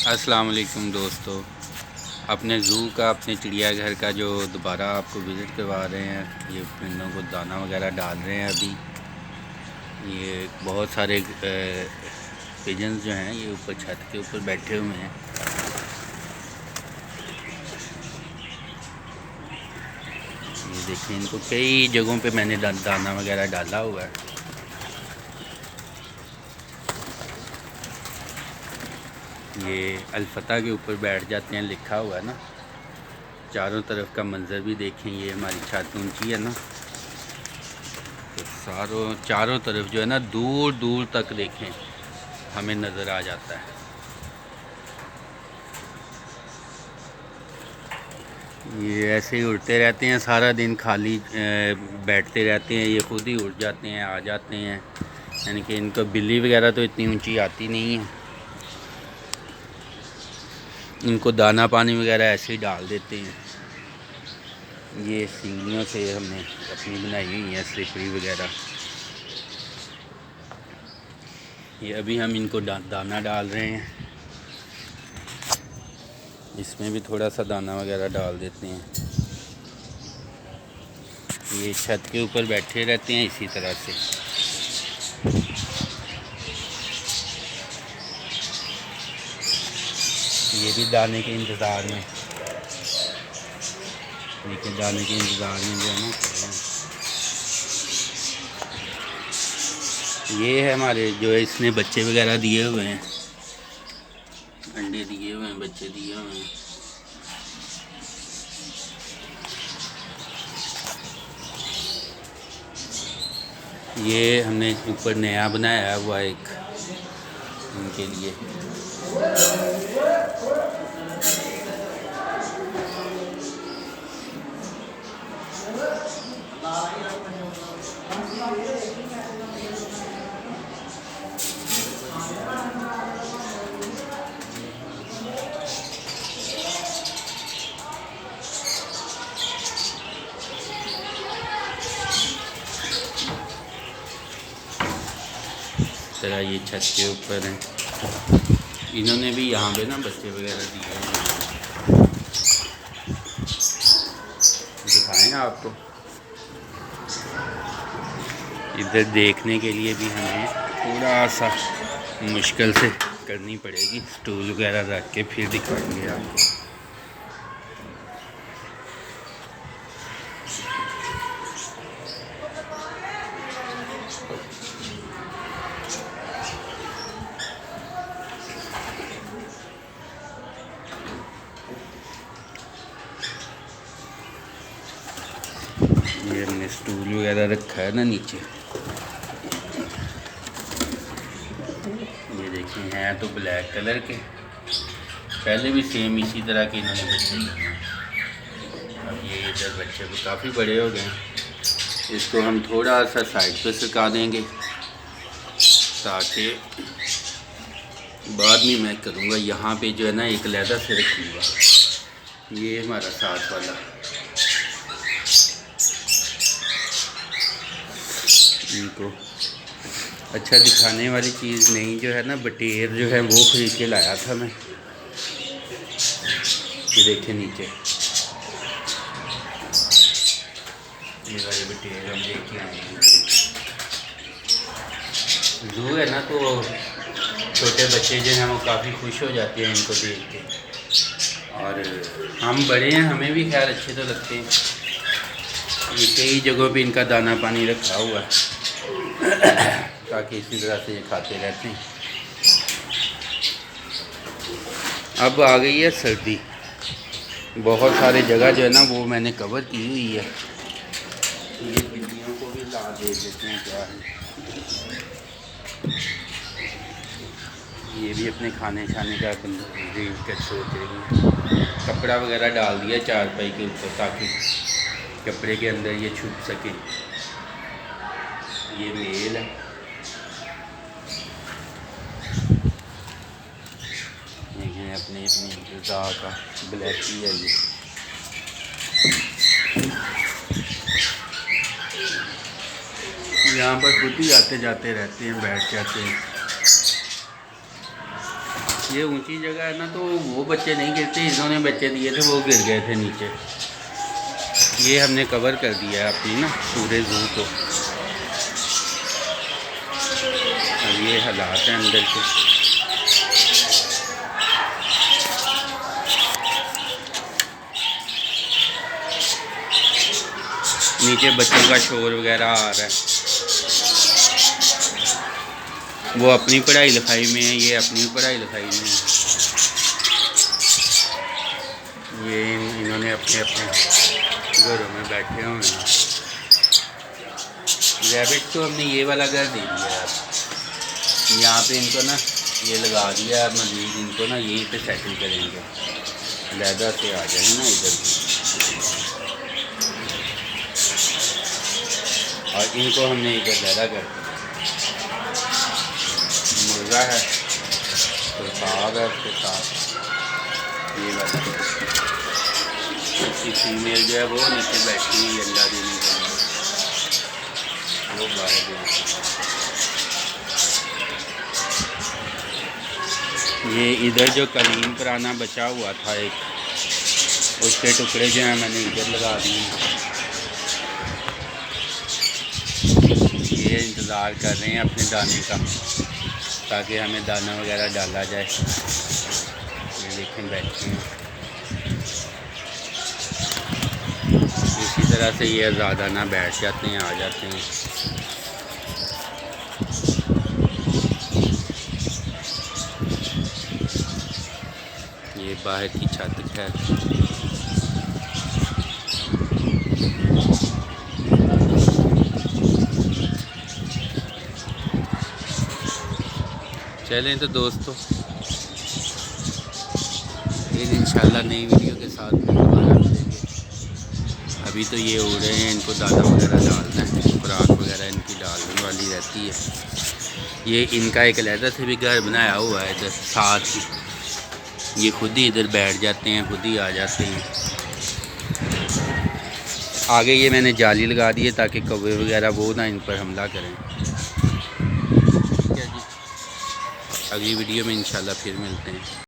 अस्सलाम वालेकुम दोस्तों, अपने ज़ू का अपने चिड़ियाघर का जो दोबारा आपको विज़िट करवा रहे हैं। ये परिंदों को दाना वगैरह डाल रहे हैं। अभी ये बहुत सारे पिजन्स जो हैं ये ऊपर छत के ऊपर बैठे हुए हैं। ये देखिए, इनको कई जगहों पे मैंने दाना वगैरह डाला हुआ है। ये अलफता के ऊपर बैठ जाते हैं, लिखा हुआ है ना। चारों तरफ का मंज़र भी देखें। ये हमारी छत ऊंची है ना, तो चारों तरफ जो है ना, दूर दूर तक देखें हमें नज़र आ जाता है। ये ऐसे ही उड़ते रहते हैं सारा दिन, खाली बैठते रहते हैं। ये खुद ही उड़ जाते हैं, आ जाते हैं। यानी कि इनको बिल्ली वगैरह तो इतनी ऊंची आती नहीं है। इनको दाना पानी वगैरह ऐसे ही डाल देते हैं। ये सीढ़ियों से हमने अपनी बनाई हुई है स्लिपरी वगैरह। ये अभी हम इनको दाना डाल रहे हैं। इसमें भी थोड़ा सा दाना वगैरह डाल देते हैं। ये छत के ऊपर बैठे रहते हैं इसी तरह से। ये भी दाने के इंतज़ार में, लेकिन दाने के इंतज़ार में जो है ना, ये है हमारे जो है, इसने बच्चे वगैरह दिए हुए हैं, अंडे दिए हुए हैं, बच्चे दिए हुए हैं। ये हमने ऊपर नया बनाया हुआ एक उनके लिए। तरह ये छत के ऊपर हैं। इन्होंने भी यहाँ पे ना बच्चे वगैरह दिए हैं। दिखाएं आपको। इधर देखने के लिए भी हमें थोड़ा सा मुश्किल से करनी पड़ेगी। स्टूल वगैरह रख के फिर दिखाएंगे आपको। ये हमने स्टूल वगैरह रखा है ना नीचे। ये देखिए, हैं तो ब्लैक कलर के। पहले भी सेम इसी तरह के इन्होंने बच्चे लिए हैं। अब ये इधर बच्चे तो काफ़ी बड़े हो गए हैं। इसको हम थोड़ा सा साइड पे सुखा देंगे, ताकि बाद में मैं करूँगा यहाँ पे जो है ना, एक लहदा से रखूँगा। ये हमारा साथ वाला, इनको अच्छा दिखाने वाली चीज़ नहीं जो है ना, बटेर जो है वो ख़रीद के लाया था मैं। ये देखे नीचे, ये वाले बटेर हम लेके आए हैं। ज़ू है ना, तो छोटे बच्चे जो हैं वो काफ़ी खुश हो जाते हैं इनको देख के। और हम बड़े हैं, हमें भी खैर अच्छे तो लगते हैं। ये कई जगहों पे इनका दाना पानी रखा हुआ है ताकि इसी तरह से ये खाते रहते हैं। अब आ गई है सर्दी। बहुत सारे जगह जो है ना वो मैंने कवर की हुई है। ये बिल्लियों को भी ला दे देते हैं। क्या है, ये भी अपने खाने छाने का कर सोच रही है। कपड़ा वगैरह डाल दिया चारपाई के ऊपर ताकि कपड़े के अंदर ये छुप सके। ये मेल है। ये अपनी अपनी रज़ा का ब्लैकी है। ये यहाँ पर खुद ही आते जाते रहते हैं, बैठ जाते हैं। ये ऊंची जगह है ना, तो वो बच्चे नहीं गिरते, इन्होंने बच्चे दिए थे वो गिर गए थे नीचे। ये हमने कवर कर दिया है अपनी ना पूरे ज़ू को। अब ये हालात हैं अंदर के। नीचे बच्चों का शोर वगैरह आ रहा है। वो अपनी पढ़ाई लिखाई में है, ये अपनी पढ़ाई लिखाई में है। ये इन्होंने अपने अपने घरों में बैठे हुए हैं। रैबिट तो हमने ये वाला घर दे दिया है। यहाँ पे इनको ना ये लगा दिया है, मज़ीद इनको ना यहीं पे सेटल करेंगे, लहदा से आ जाएंगे ना इधर भी। और इनको हमने इधर लहदा कर दिया। मुर्गा है तो साग है उसके साथ, ये वाला इसकी फीमेल जो है वो नीचे बैठी हुई अंडा देने के लिए, वो बाहर देने। ये इधर जो कलीन पुराना बचा हुआ था एक, उसके टुकड़े जो हैं मैंने इधर लगा दिए। ये इंतज़ार कर रहे हैं अपने दाने का, ताकि हमें दाना वगैरह डाला जाए। ये देखें बैठे हैं। इसी तरह से ये आज़ादाना बैठ जाते हैं, आ जाते हैं। ये बाहर की छत है। चलें तो दोस्तों, फिर इंशाल्लाह नई वीडियो के साथ दोबारा मिलेंगे। अभी तो ये उड़ रहे हैं, इनको दाना वगैरह डालना है, खुराक वगैरह इनकी डालने वाली रहती है। ये इनका एक अलहदा से भी घर बनाया हुआ है इधर साथ ही। ये खुद ही इधर बैठ जाते हैं, खुद ही आ जाते हैं। आगे ये मैंने जाली लगा दी है ताकि कौवे वगैरह वो ना इन पर हमला करें। ठीक है जी, अगली वीडियो में इंशाल्लाह फिर मिलते हैं।